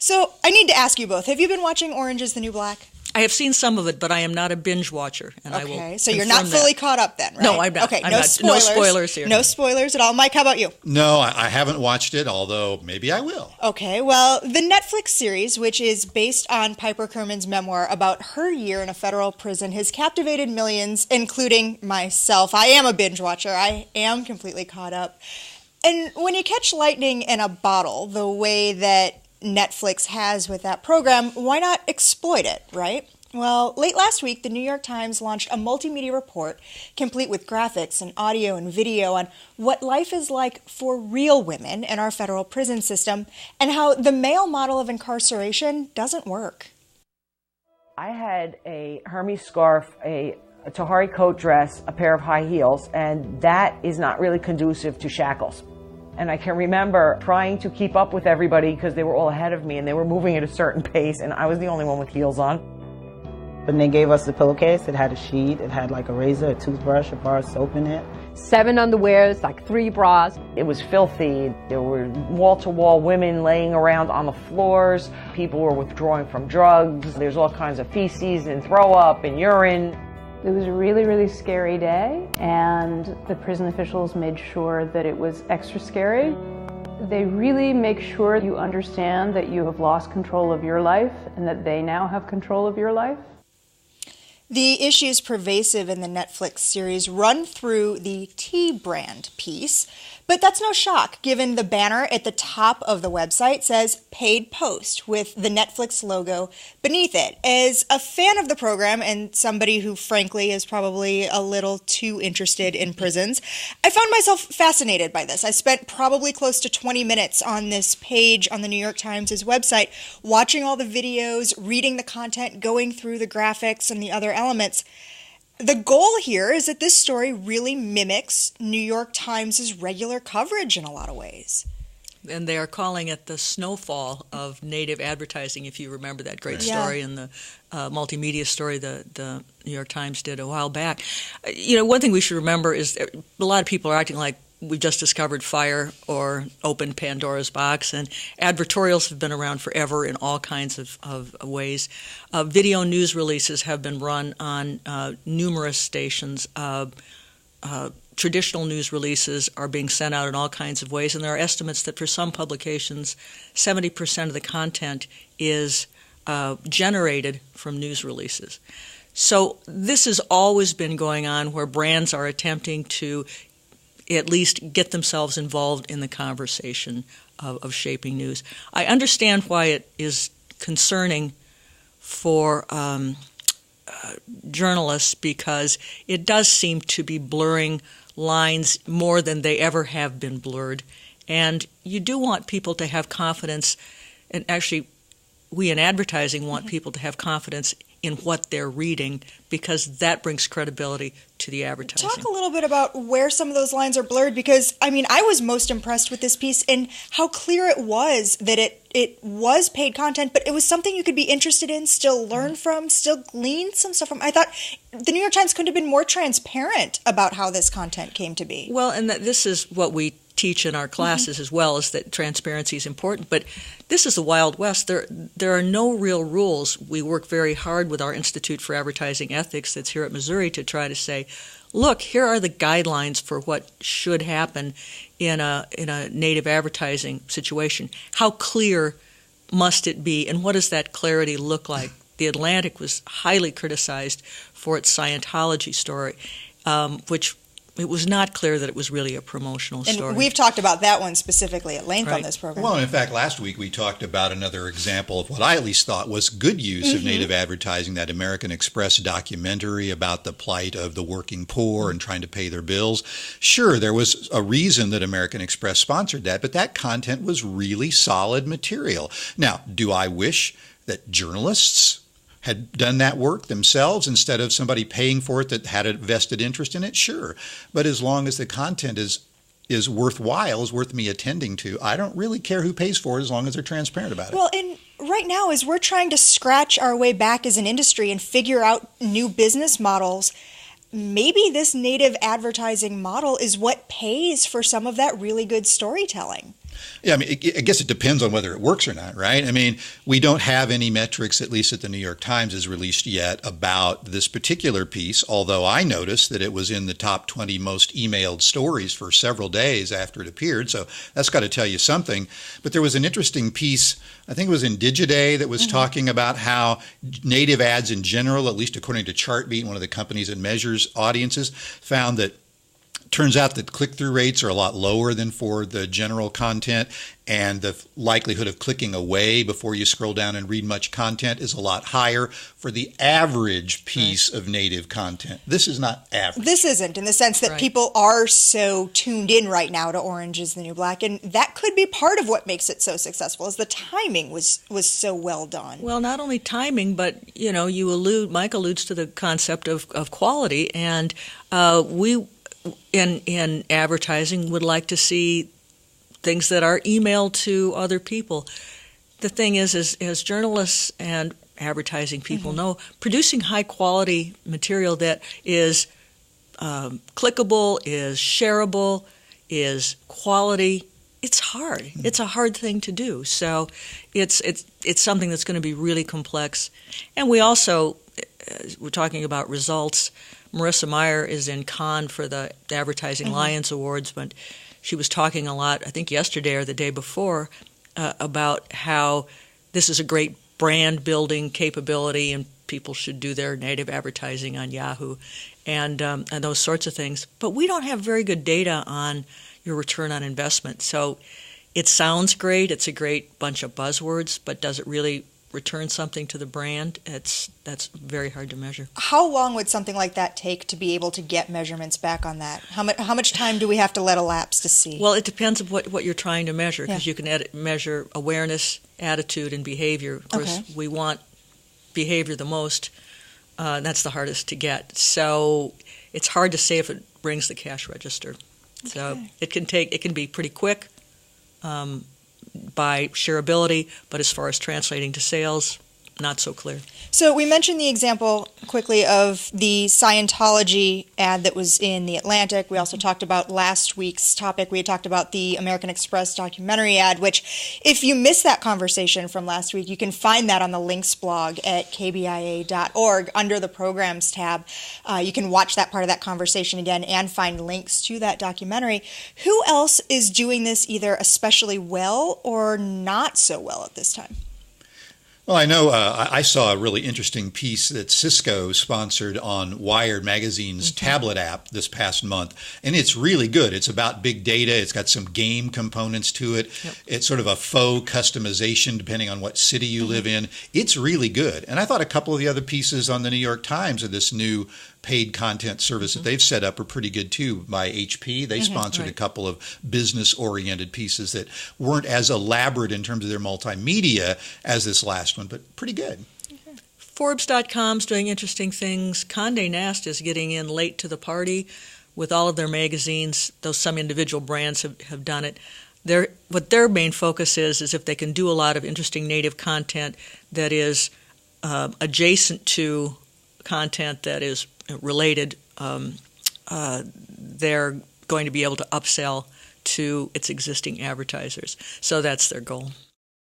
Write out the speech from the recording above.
So I need to ask you both, have you been watching Orange is the New Black? I have seen some of it, but I am not a binge watcher. And okay, I will so you're not fully caught up then, right? No, I'm not. Okay, I'm no not. spoilers. No spoilers here. No spoilers at all. Mike, how about you? No, I haven't watched it, although maybe I will. Okay, well, the Netflix series, which is based on Piper Kerman's memoir about her year in a federal prison, has captivated millions, including myself. I am a binge watcher. I am completely caught up. And when you catch lightning in a bottle, the way that Netflix has with that program, why not exploit it, right? Well, late last week, the New York Times launched a multimedia report complete with graphics and audio and video on what life is like for real women in our federal prison system and how the male model of incarceration doesn't work. I had a Hermes scarf, a Tahari coat dress, a pair of high heels, and that is not really conducive to shackles. And I can remember trying to keep up with everybody because they were all ahead of me and they were moving at a certain pace and I was the only one with heels on. When they gave us the pillowcase, it had a sheet, it had like a razor, a toothbrush, a bar of soap in it. 7 underwears, like 3 bras. It was filthy. There were wall-to-wall women laying around on the floors. People were withdrawing from drugs. There's all kinds of feces and throw up and urine. It was a really, really scary day, and the prison officials made sure that it was extra scary. They really make sure you understand that you have lost control of your life and that they now have control of your life. The issues pervasive in the Netflix series run through the T brand piece, but that's no shock given the banner at the top of the website says paid post with the Netflix logo beneath it. As a fan of the program and somebody who frankly is probably a little too interested in prisons, I found myself fascinated by this. I spent probably close to 20 minutes on this page on the New York Times' website, watching all the videos, reading the content, going through the graphics and the other elements. The goal here is that this story really mimics New York Times' regular coverage in a lot of ways. And they are calling it the snowfall of native advertising, if you remember that great story in the multimedia story the New York Times did a while back. One thing we should remember is a lot of people are acting like we've just discovered fire or opened Pandora's box, and advertorials have been around forever in all kinds of ways. Video news releases have been run on numerous stations. Traditional news releases are being sent out in all kinds of ways, and there are estimates that for some publications, 70% of the content is generated from news releases. So this has always been going on where brands are attempting to at least get themselves involved in the conversation of shaping news. I understand why it is concerning for journalists because it does seem to be blurring lines more than they ever have been blurred. And you do want people to have confidence, and actually we in advertising want people to have confidence in what they're reading because that brings credibility to the advertising. Talk a little bit about where some of those lines are blurred because, I was most impressed with this piece and how clear it was that it was paid content, but it was something you could be interested in, still learn from, still glean some stuff from. I thought the New York Times couldn't have been more transparent about how this content came to be. Well, and this is what we teach in our classes as well, is that transparency is important. But this is the Wild West. There are no real rules. We work very hard with our Institute for Advertising Ethics that's here at Missouri to try to say, look, here are the guidelines for what should happen in a native advertising situation. How clear must it be, and what does that clarity look like? The Atlantic was highly criticized for its Scientology story, which it was not clear that it was really a promotional story. And we've talked about that one specifically at length on this program. Well, in fact, last week we talked about another example of what I at least thought was good use of native advertising, that American Express documentary about the plight of the working poor and trying to pay their bills. Sure, there was a reason that American Express sponsored that, but that content was really solid material. Now, do I wish that journalists had done that work themselves instead of somebody paying for it that had a vested interest in it? Sure. But as long as the content is worthwhile, is worth me attending to, I don't really care who pays for it as long as they're transparent about it. Well, and right now, as we're trying to scratch our way back as an industry and figure out new business models, maybe this native advertising model is what pays for some of that really good storytelling. Yeah, I mean, I guess it depends on whether it works or not, right? I mean, we don't have any metrics, at least that the New York Times has released yet, about this particular piece, although I noticed that it was in the top 20 most emailed stories for several days after it appeared, so that's got to tell you something. But there was an interesting piece, I think it was in Digiday, that was talking about how native ads in general, at least according to Chartbeat, one of the companies that measures audiences, found that turns out that click-through rates are a lot lower than for the general content, and the likelihood of clicking away before you scroll down and read much content is a lot higher for the average piece of native content. This is not average. This isn't, in the sense that people are so tuned in right now to Orange is the New Black, and that could be part of what makes it so successful, is the timing was so well done. Well, not only timing, but, Mike alludes to the concept of quality, and we in advertising would like to see things that are emailed to other people. The thing is, as journalists and advertising people know, producing high quality material that is clickable, is shareable, is quality, it's hard. It's a hard thing to do. So it's something that's going to be really complex. And we also, we're talking about results. Marissa Meyer is in Cannes for the Advertising Lions Awards, but she was talking a lot, I think yesterday or the day before, about how this is a great brand-building capability and people should do their native advertising on Yahoo and those sorts of things. But we don't have very good data on your return on investment. So it sounds great. It's a great bunch of buzzwords, but does it really return something to the brand? That's very hard to measure. How long would something like that take to be able to get measurements back on that? How much time do we have to let elapse to see? Well, it depends on what you're trying to measure, because you can measure awareness, attitude, and behavior. Of course, we want behavior the most. That's the hardest to get. So it's hard to say if it brings the cash register. So it can be pretty quick by shareability, but as far as translating to sales, not so clear. So we mentioned the example quickly of the Scientology ad that was in The Atlantic. We also talked about last week's topic. We had talked about the American Express documentary ad, which if you missed that conversation from last week, you can find that on the links blog at KBIA.org under the programs tab. You can watch that part of that conversation again and find links to that documentary. Who else is doing this either especially well or not so well at this time? Well, I know I saw a really interesting piece that Cisco sponsored on Wired Magazine's tablet app this past month, and it's really good. It's about big data. It's got some game components to it. It's sort of a faux customization depending on what city you live in. It's really good. And I thought a couple of the other pieces on the New York Times of this new paid content service that they've set up are pretty good too. By HP, they sponsored a couple of business-oriented pieces that weren't as elaborate in terms of their multimedia as this last one, but pretty good. Forbes.com's doing interesting things. Condé Nast is getting in late to the party with all of their magazines, though some individual brands have done it. What their main focus is if they can do a lot of interesting native content that is adjacent to content that is related, they're going to be able to upsell to its existing advertisers. So that's their goal.